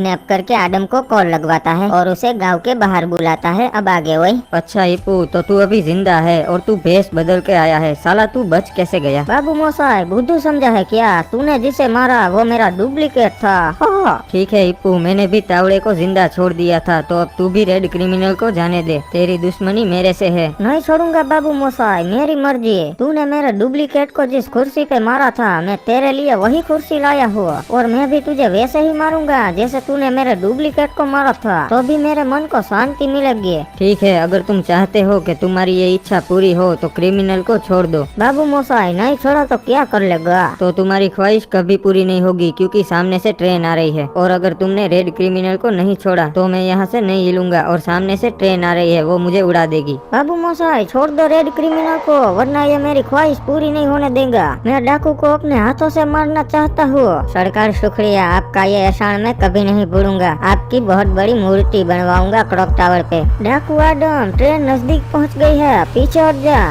Kidnap करके आडम को call लगवाता है और उसे गांव के बाहर बुलाता है। अब आगे वही। अच्छा हिप्पू, तो तू अभी जिंदा है और तू भेष बदल के आया है। साला तू बच कैसे गया? बाबू मोसाई बुद्धू समझा है क्या? तूने जिसे मारा वो मेरा डुप्लीकेट था। ठीक है हिप्पू, मैंने भी तावड़े को जिंदा छोड़ दिया था, तो अब तू भी रेड क्रिमिनल को जाने दे। तेरी दुश्मनी मेरे से है। नहीं छोड़ूंगा बाबू मोसाई, मेरी मर्जी। तूने मेरे डुप्लीकेट को जिस कुर्सी पे मारा था मैं तेरे लिए वही कुर्सी लाया हूँ और मैं भी तुझे वैसे ही मारूंगा जैसे तूने मेरे डुप्लीकेट को मारा था, तो भी मेरे मन को शांति मिलेगी। ठीक है, अगर तुम चाहते हो कि तुम्हारी ये इच्छा पूरी हो तो क्रिमिनल को छोड़ दो। बाबू मोसाई नहीं छोड़ा तो क्या कर लेगा? तो तुम्हारी ख्वाहिश कभी पूरी नहीं होगी, क्योंकि सामने से ट्रेन आ रही है और अगर तुमने रेड क्रिमिनल को नहीं छोड़ा तो मैं यहाँ से नहीं हिलूंगा और सामने से ट्रेन आ रही है, वो मुझे उड़ा देगी। बाबू मोसाई छोड़ दो रेड क्रिमिनल को, वरना ये मेरी ख्वाहिश पूरी नहीं होने देगा। मैं डाकू को अपने हाथों से मारना चाहता हूँ। सरकार शुक्रिया, आपका ये एहसान मैं कभी नहीं भूलूंगा। आपकी बहुत बड़ी मूर्ति बनवाऊंगा क्लॉक टावर पे। डाकू आडम, ट्रेन नजदीक पहुँच गई है, पीछे हट जा।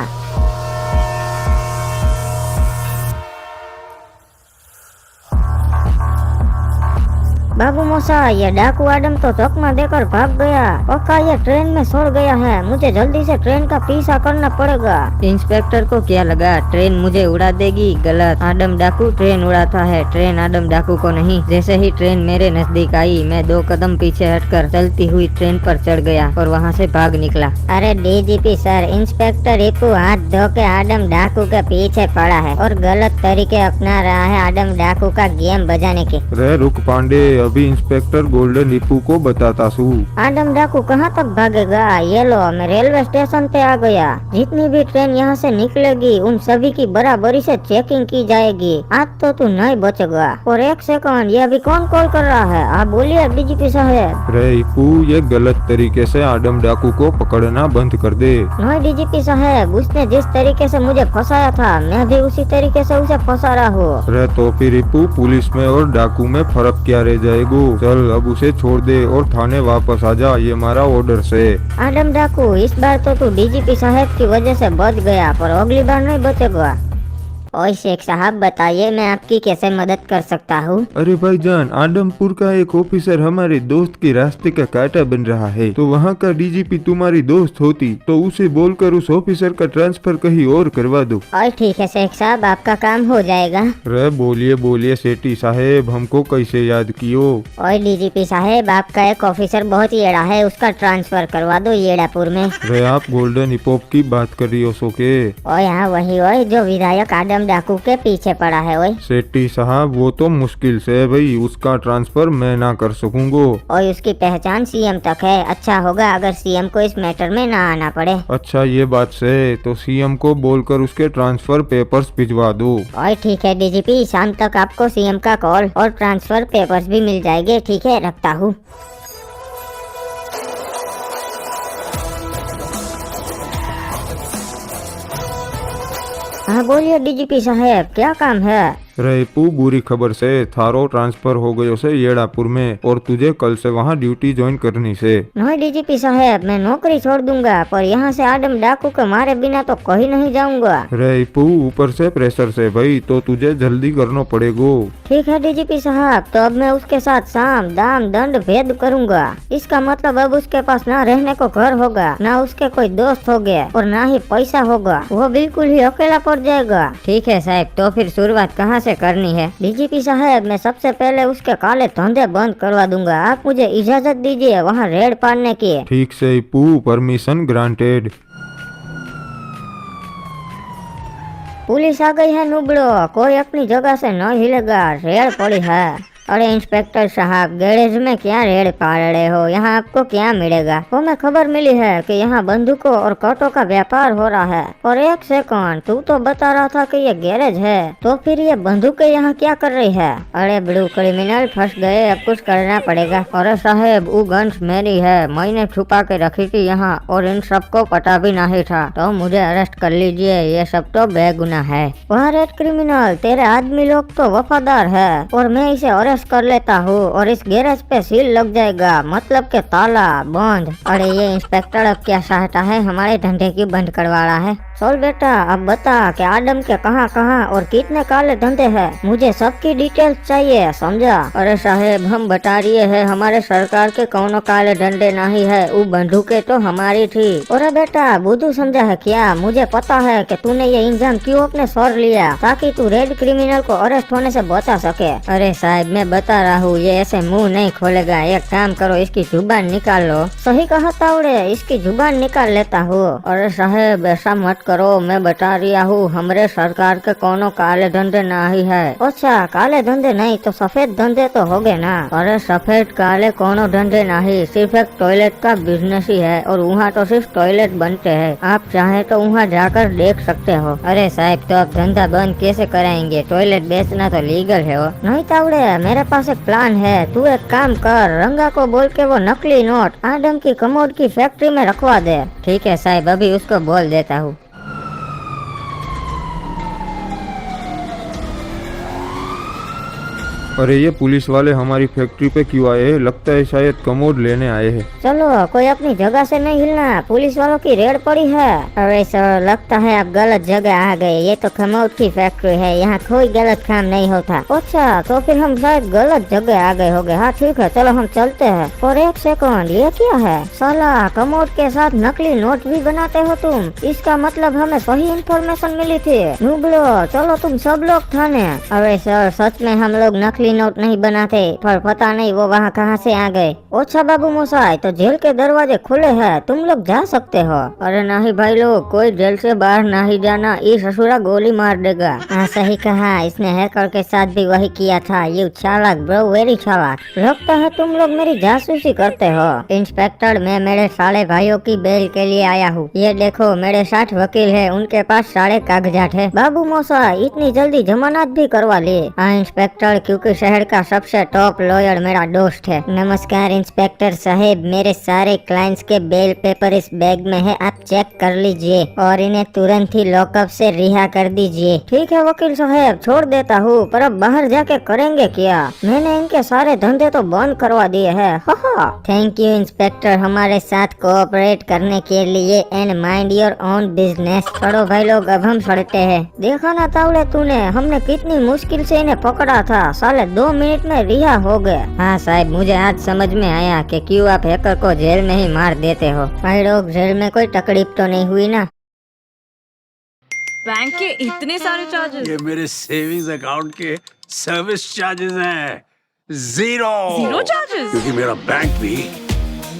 बाबू मोसाई ये डाकू आडम तो चकमा देकर भाग गया। पक्का ये ट्रेन में सड़ गया है। मुझे जल्दी से ट्रेन का पीछा करना पड़ेगा। इंस्पेक्टर को क्या लगा ट्रेन मुझे उड़ा देगी? गलत। आडम डाकू ट्रेन उड़ाता है, ट्रेन आडम डाकू को नहीं। जैसे ही ट्रेन मेरे नजदीक आई मैं 2 कदम पीछे हटकर चलती हुई ट्रेन पर चढ़ गया और वहाँ से भाग निकला। अरे डीजीपी सर, इंस्पेक्टर हिप्पू हाथ धो के आडम डाकू के पीछे पड़ा है और गलत तरीके अपना रहा है आडम डाकू का गेम बजाने के। रे रुक पांडे, अभी इंस्पेक्टर गोल्डन हिप्पू को बताता हूँ। आडम डाकू कहाँ तक भागेगा? ये लो मैं रेलवे स्टेशन पे आ गया। जितनी भी ट्रेन यहाँ से निकलेगी उन सभी की बराबरी से चेकिंग की जाएगी। आज तो तू नहीं बचेगा। और एक सेकंड, ये अभी कौन कॉल कर रहा है? आप बोलिए डीजीपी साहब। रे हिप्पू, ये गलत तरीके से आडम डाकू को पकड़ना बंद कर दे। नहीं डीजीपी साहब, उसने जिस तरीके से मुझे फंसाया था मैं भी उसी तरीके से उसे फंसा रहा हूँ। रे तो फिर हिप्पू, पुलिस में और डाकू में फर्क क्या रह जाएगा? चल अब उसे छोड़ दे और थाने वापस आ जा, ये हमारा ऑर्डर से। आडम डाकू, इस बार तो तू डीजीपी साहब की वजह से बच गया, पर अगली बार नहीं बचेगा। ओए शेख साहब, बताइए मैं आपकी कैसे मदद कर सकता हूँ? अरे भाईजान, आदमपुर का एक ऑफिसर हमारे दोस्त के रास्ते का कांटा बन रहा है, तो वहाँ का डीजीपी तुम्हारी दोस्त होती तो उसे बोलकर उस ऑफिसर का ट्रांसफर कहीं और करवा दो। और ठीक है शेख साहब, आपका काम हो जाएगा। रे बोलिए बोलिए सेठी साहेब, हमको कैसे याद कियो? और डीजीपी साहेब, आपका एक ऑफिसर बहुत येड़ा है, उसका ट्रांसफर करवा दो येड़ापुर में। रे आप गोल्डन हिपॉप की बात कर रही हो सोके? और यहाँ वही ओए जो विधायक आडम डाकू के पीछे पड़ा है। ओए सेठी साहब, वो तो मुश्किल से भाई, उसका ट्रांसफर मैं ना कर सकूंगा। और उसकी पहचान सीएम तक है। अच्छा होगा अगर सीएम को इस मैटर में ना आना पड़े। अच्छा ये बात से, तो सीएम को बोलकर उसके ट्रांसफर पेपर्स भिजवा दो। और ठीक है डीजीपी, शाम तक आपको सीएम का कॉल और ट्रांसफर पेपर्स भी मिल जाएंगे। ठीक है, रखता हूँ। हाँ बोलिए डीजीपी साहब, क्या काम है? रेपू, बुरी खबर से थारो ट्रांसफर हो गयो से येड़ापुर में, और तुझे कल से वहाँ ड्यूटी ज्वाइन करनी से। नहीं डीजीपी साहब, मैं नौकरी छोड़ दूंगा, पर यहाँ से आडम डाकू के मारे बिना तो कहीं नहीं जाऊंगा। रेपू, ऊपर से प्रेशर से भाई, तो तुझे जल्दी करना पड़ेगा। ठीक है डीजीपी साहब, तो अब मैं उसके साथ साम दाम दंड भेद करूंगा। इसका मतलब अब उसके पास ना रहने को घर होगा, ना उसके कोई दोस्त होंगे और ना ही पैसा होगा। वो बिल्कुल ही अकेला पड़ जाएगा। ठीक है साहब, तो फिर शुरुआत कहाँ से करनी है? डीजीपी साहब, मैं सबसे पहले उसके काले धंधे बंद करवा दूंगा। आप मुझे इजाजत दीजिए वहाँ रेड पाड़ने की। ठीक से हिप्पू, परमिशन ग्रांटेड। पुलिस आ गई है नुबड़ो, कोई अपनी जगह से न हिलेगा, रेड पड़ी है। अरे इंस्पेक्टर साहब, गैरेज में क्या रेड पाड़ रहे हो? यहाँ आपको क्या मिलेगा? हमें खबर मिली है कि यहाँ बंदूकों और कटों का व्यापार हो रहा है। और एक सेकंड, तू तो बता रहा था कि ये गैरेज है, तो फिर ये बंदूकें यहाँ क्या कर रही है? अरे ब्लू क्रिमिनल, फंस गए, अब कुछ करना पड़ेगा। अरे साहब, वो गन्स मेरी है, मैंने छुपा के रखी थी यहाँ, और इन सबको पता भी नहीं था, तो मुझे अरेस्ट कर लीजिए, ये सब तो बेगुनाह है। वह रेड क्रिमिनल, तेरे आदमी लोग तो वफादार है और मैं इसे कर लेता हूँ और इस गैरेज पे सील लग जाएगा, मतलब के ताला बंद। अरे ये इंस्पेक्टर अब क्या चाहता है? हमारे धंधे की बंद करवा रहा है। चल बेटा अब बता कि आदम के कहाँ कहाँ और कितने काले धंधे हैं, मुझे सबकी डिटेल्स चाहिए, समझा। अरे साहेब हम बता रही है हमारे सरकार के कौनो काले धंधे नहीं है, वो बंदूकें तो हमारी थी। अरे बेटा बुद्धू समझा है क्या, मुझे पता है कि तूने ये इंजाम क्यों अपने सर लिया, ताकि तू रेड क्रिमिनल को अरेस्ट होने से बचा सके। अरे साहब मैं बता रहा हूँ ये ऐसे मुंह नहीं खोलेगा, एक काम करो इसकी जुबान निकाल लो। सही कहा तावड़े, इसकी जुबान निकाल लेता हूँ। अरे साहेब ऐसा मत करो, मैं बता रहा हूँ हमारे सरकार के कोनो काले धंधे नहीं है। अच्छा काले धंधे नहीं तो सफेद धंधे तो हो गए ना। अरे सफेद काले कोनो धंधे नहीं, सिर्फ एक टॉयलेट का बिजनेस ही है और वहाँ तो सिर्फ टॉयलेट बनते हैं, आप चाहे तो वहाँ जाकर देख सकते हो। अरे साहब तो अब धंधा बंद कैसे कराएंगे, टॉयलेट बेचना तो लीगल है वो। नहीं तावड़े मेरे पास एक प्लान है, तू एक काम कर, रंगा को बोल के वो नकली नोट आदम की कमोड की फैक्ट्री में रखवा दे। ठीक है साहब अभी उसको बोल देता हूँ। अरे ये पुलिस वाले हमारी फैक्ट्री पे क्यों आए हैं? लगता है शायद कमोड लेने आए हैं। चलो कोई अपनी जगह से नहीं हिलना, पुलिस वालों की रेड पड़ी है। अरे सर लगता है आप गलत जगह आ गए, ये तो कमोड की फैक्ट्री है, यहाँ कोई गलत काम नहीं होता। अच्छा तो फिर हम शायद गलत जगह आ गए होंगे। हाँ ठीक है चलो हम चलते हैं। और एक सेकंड ये क्या है, साला कमोड के साथ नकली नोट भी बनाते हो तुम, इसका मतलब हमें सही इंफॉर्मेशन मिली थी। नुबलो चलो तुम सब लोग थाने। अरे सर सच में हम लोग नकली नोट नहीं बनाते, पर पता नहीं वो वहाँ कहाँ से आ गए। अच्छा बाबू मोसाई तो जेल के दरवाजे खुले हैं, तुम लोग जा सकते हो। अरे नहीं भाई लोग कोई जेल से बाहर नहीं जाना, ये ससुरा गोली मार देगा। हाँ सही कहा, इसने हैकर के साथ भी वही किया था। यू चालाक ब्रो, वेरी चालाक। लगता है तुम लोग मेरी जासूसी करते हो। इंस्पेक्टर मैं मेरे सारे भाइयों की बेल के लिए आया हूँ, ये देखो मेरे 60 वकील है, उनके पास सारे कागजात है। बाबू मोसाई इतनी जल्दी जमानत भी करवा ली। हाँ इंस्पेक्टर क्योंकि शहर का सबसे टॉप लॉयर मेरा दोस्त है। नमस्कार इंस्पेक्टर साहब, मेरे सारे क्लाइंट्स के बेल पेपर इस बैग में है, आप चेक कर लीजिए और इन्हें तुरंत ही लॉकअप से रिहा कर दीजिए। ठीक है वकील साहब छोड़ देता हूँ, पर अब बाहर जाके करेंगे क्या, मैंने इनके सारे धंधे तो बंद करवा दिए है। थैंक यू इंस्पेक्टर हमारे साथ कोऑपरेट करने के लिए and mind your own business. चलो भाई लोग अब हम चलते हैं। देखा ना तावड़े तूने, हमने कितनी मुश्किल से इन्हें पकड़ा था, साले 2 मिनट में रिहा हो गए। हाँ साहब मुझे आज समझ में आया कि क्यों आप हैकर को जेल में ही मार देते हो। भाई लोग जेल में कोई तकलीफ तो नहीं हुई ना। बैंक के इतने सारे चार्जेस। ये मेरे सेविंग्स अकाउंट के सर्विस चार्जेस हैं, जीरो चार्जेस। क्योंकि मेरा बैंक भी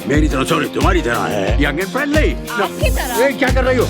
मेरी तरह, सॉरी तुम्हारी तरह है, यंग एंड फ्रेंडली। आपकी तरह। क्या कर रही हो?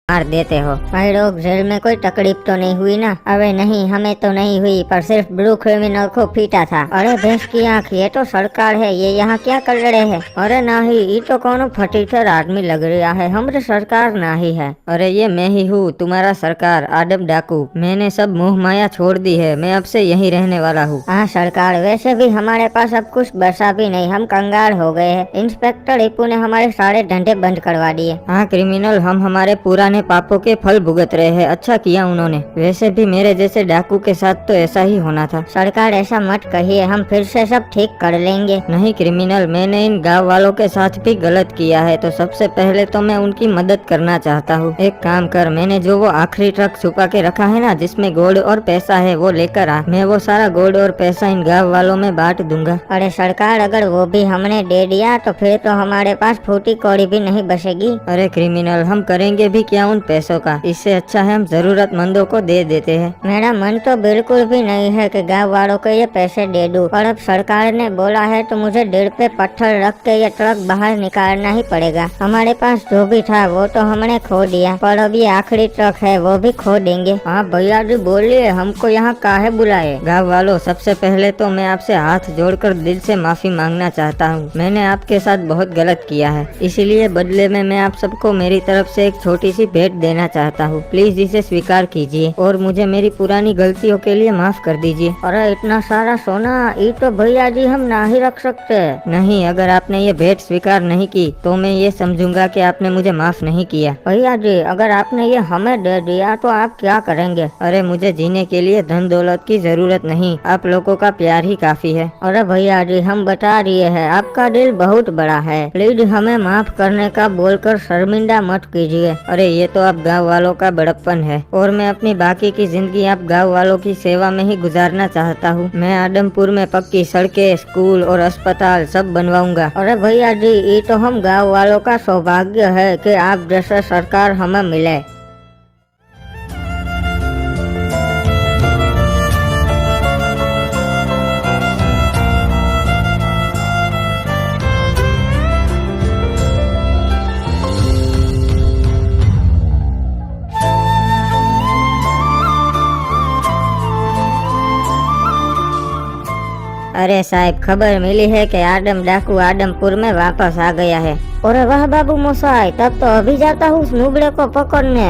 मार देते हो। भाई लोग जेल में कोई तकलीफ तो नहीं हुई ना। अरे नहीं हमें तो नहीं हुई, पर सिर्फ ब्लू क्रिमिनल को पीटा था। अरे भैंस की आँख, ये तो सरकार है, ये यहाँ क्या कर रहे हैं? अरे नहीं ये तो कौन फटीचर आदमी लग रहा है, हमारे सरकार नहीं है। अरे ये मैं ही हूँ तुम्हारा सरकार आदम डाकू, मैंने सब मोह माया छोड़ दी है, मैं अब से यहीं रहने वाला हूँ। हाँ सरकार वैसे भी हमारे पास अब कुछ बचा भी नहीं, हम कंगाल हो गए हैं। इंस्पेक्टर इप्पू ने हमारे सारे धंधे बंद करवा दिए। हाँ क्रिमिनल हम हमारे पुराने पापों के फल भुगत रहे हैं, अच्छा किया उन्होंने। वैसे भी मेरे जैसे डाकू के साथ तो ऐसा ही होना था। सरकार ऐसा मत कहिए, हम फिर से सब ठीक कर लेंगे। नहीं क्रिमिनल मैंने इन गांव वालों के साथ भी गलत किया है, तो सबसे पहले तो मैं उनकी मदद करना चाहता हूँ। एक काम कर, मैंने जो वो आखिरी ट्रक छुपा के रखा है ना जिसमें गोल्ड और पैसा है वो लेकर आ, मैं वो सारा गोल्ड और पैसा इन गाँव वालों में बांट दूंगा। अरे सरकार अगर वो भी हमने दे दिया तो फिर तो हमारे पास फूटी कौड़ी भी नहीं बचेगी। अरे क्रिमिनल हम करेंगे भी क्या उन पैसों का, इससे अच्छा है हम जरूरतमंदों को दे देते हैं। मेरा मन तो बिल्कुल भी नहीं है कि गांव वालों को ये पैसे दे दूं, पर अब सरकार ने बोला है तो मुझे दिल पे पत्थर रख के ये ट्रक बाहर निकालना ही पड़ेगा। हमारे पास जो भी था वो तो हमने खो दिया, पर अब ये आखिरी ट्रक है वो भी खो देंगे। हाँ भैया जी बोलिए, हमको यहाँ काहे बुलाए? गाँव वालों सबसे पहले तो मैं आपसे हाथ जोड़कर दिल से माफी मांगना चाहता हूँ, मैंने आपके साथ बहुत गलत किया है, इसीलिए बदले में मैं आप सबको मेरी तरफ से एक छोटी सी भेंट देना चाहता हूँ। प्लीज इसे स्वीकार कीजिए और मुझे मेरी पुरानी गलतियों के लिए माफ कर दीजिए। अरे इतना सारा सोना ये तो भैया जी हम ना ही रख सकते। नहीं, अगर आपने ये भेंट स्वीकार नहीं की तो मैं ये समझूंगा कि आपने मुझे माफ नहीं किया। भैया जी अगर आपने ये हमें दे दिया तो आप क्या करेंगे? अरे मुझे जीने के लिए धन दौलत की जरूरत नहीं, आप लोगों का प्यार ही काफी है। अरे भैया जी हम बता रहे हैं आपका दिल बहुत बड़ा है, प्लीज हमें माफ करने का बोलकर शर्मिंदा मत कीजिए। अरे ये तो आप गांव वालों का बड़प्पन है और मैं अपनी बाकी की जिंदगी आप गांव वालों की सेवा में ही गुजारना चाहता हूँ। मैं आदमपुर में पक्की सड़कें, स्कूल और अस्पताल सब बनवाऊंगा। अरे भैया जी ये तो हम गांव वालों का सौभाग्य है कि आप जैसे सरकार हमें मिले। अरे साहब, खबर मिली है कि आदम डाकू आदमपुर में वापस आ गया है। अरे वाह बाबू मोसाई, तब तो अभी जाता हूँ उस नुबड़े को पकड़ने।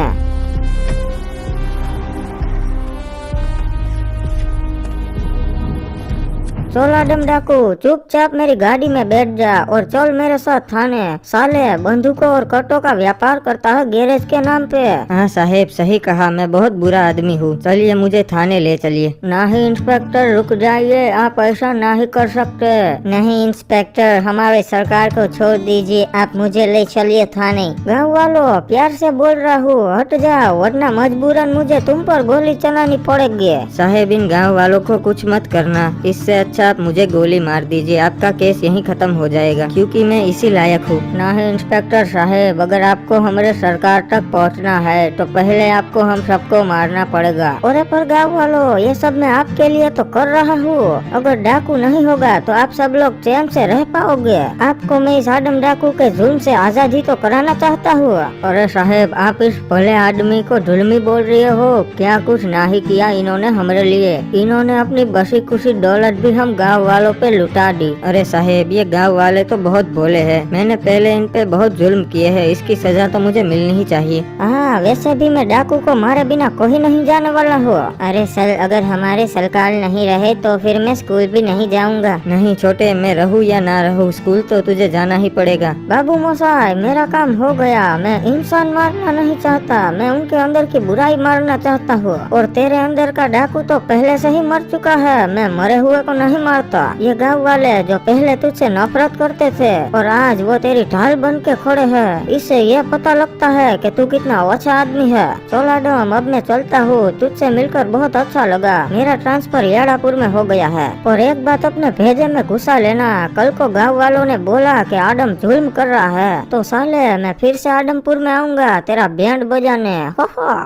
चल आदम डाकू चुपचाप मेरी गाड़ी में बैठ जा और चल मेरे साथ थाने। साले बंदूकों और कट्टों का व्यापार करता है गैरेज के नाम पे। हाँ साहेब, सही कहा, मैं बहुत बुरा आदमी हूँ। चलिए मुझे थाने ले चलिए। नहीं इंस्पेक्टर रुक जाइए, आप ऐसा नहीं कर सकते। नहीं इंस्पेक्टर, हमारे सरकार को छोड़ दीजिए, आप मुझे ले चलिए थाने। गाँव वालों प्यार से बोल रहा हूँ, हट जाओ वरना मजबूरन मुझे तुम पर गोली चलानी पड़ेगी। साहेब इन गाँव वालों को कुछ मत करना, इससे अच्छा आप मुझे गोली मार दीजिए, आपका केस यहीं खत्म हो जाएगा क्योंकि मैं इसी लायक हूँ। नहीं इंस्पेक्टर साहेब, अगर आपको हमारे सरकार तक पहुँचना है तो पहले आपको हम सबको मारना पड़ेगा। अरे पर गाँव वालों ये सब मैं आपके लिए तो कर रहा हूँ, अगर डाकू नहीं होगा तो आप सब लोग चैन से रह पाओगे। आपको मैं इस आदम डाकू के जुल्म से आजादी तो कराना चाहता हूँ। अरे साहेब आप इस भले आदमी को जुल्मी बोल रहे हो, क्या कुछ नहीं किया इन्होंने हमारे लिए। इन्होंने अपनी बसी खुशी दौलत भी हम गांव वालों पे लुटा दी। अरे साहेब ये गांव वाले तो बहुत भोले हैं, मैंने पहले इन पे बहुत जुल्म किए हैं, इसकी सजा तो मुझे मिलनी ही चाहिए। हाँ वैसे भी मैं डाकू को मारे बिना कोई नहीं जाने वाला हूँ। अरे सर, अगर हमारे सरकार नहीं रहे तो फिर मैं स्कूल भी नहीं जाऊंगा। नहीं छोटे, मैं रहूं या ना रहूं, स्कूल तो तुझे जाना ही पड़ेगा। बाबू मोसाई मेरा काम हो गया, मैं इंसान मारना नहीं चाहता, मैं उनके अंदर की बुराई मारना चाहता हूँ। और तेरे अंदर का डाकू तो पहले से ही मर चुका है, मैं मरे हुए को नहीं मारता। ये गांव वाले जो पहले तुझसे नफरत करते थे और आज वो तेरी ढाल बन के खड़े हैं, इससे ये पता लगता है कि तू कितना अच्छा आदमी है। चल आदम अब मैं चलता हूँ, तुझसे मिलकर बहुत अच्छा लगा। मेरा ट्रांसफर याड़ापुर में हो गया है। और एक बात अपने भेजे में घुसा लेना, कल को गाँव वालों ने बोला कि आदम जुल्म कर रहा है तो साले मैं फिर से आदमपुर में आऊंगा तेरा बैंड बजाने।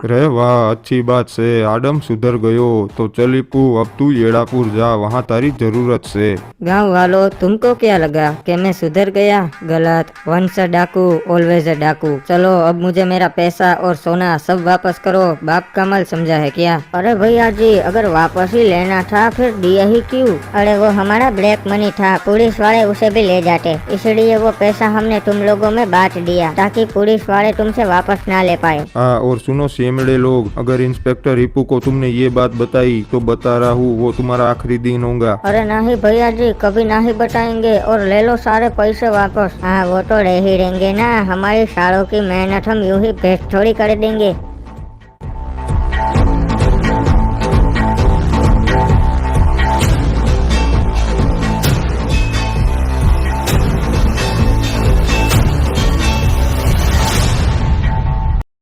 रे वाह, अच्छी बात से आदम सुधर गयो। तो चली पू अब तू येड़ापुर जा, वहाँ तारी जरूरत से। गांव वालों तुमको क्या लगा कि मैं सुधर गया? गलत, वंस अ डाकू ऑलवेज अ डाकू। चलो अब मुझे मेरा पैसा और सोना सब वापस करो, बाप का मल समझा है क्या? अरे भैया जी अगर वापस ही लेना था फिर दिया ही क्यों? अरे वो हमारा ब्लैक मनी था, पुलिस वाले उसे भी ले जाते, इसलिए वो पैसा हमने तुम लोगों में बांट दिया ताकि पुलिस वाले तुमसे वापस ना ले पाए। हाँ और सुनो सेमड़े लोग, अगर इंस्पेक्टर हिप्पू को तुमने ये बात बताई तो बता रहा हूँ वो तुम्हारा आखिरी दिन होगा। अरे नहीं भैया जी कभी नहीं बताएंगे, और ले लो सारे पैसे वापस। हाँ वो तो ले ही देंगे ना, हमारी सालों की मेहनत हम यूं ही वेस्ट थोड़ी कर देंगे।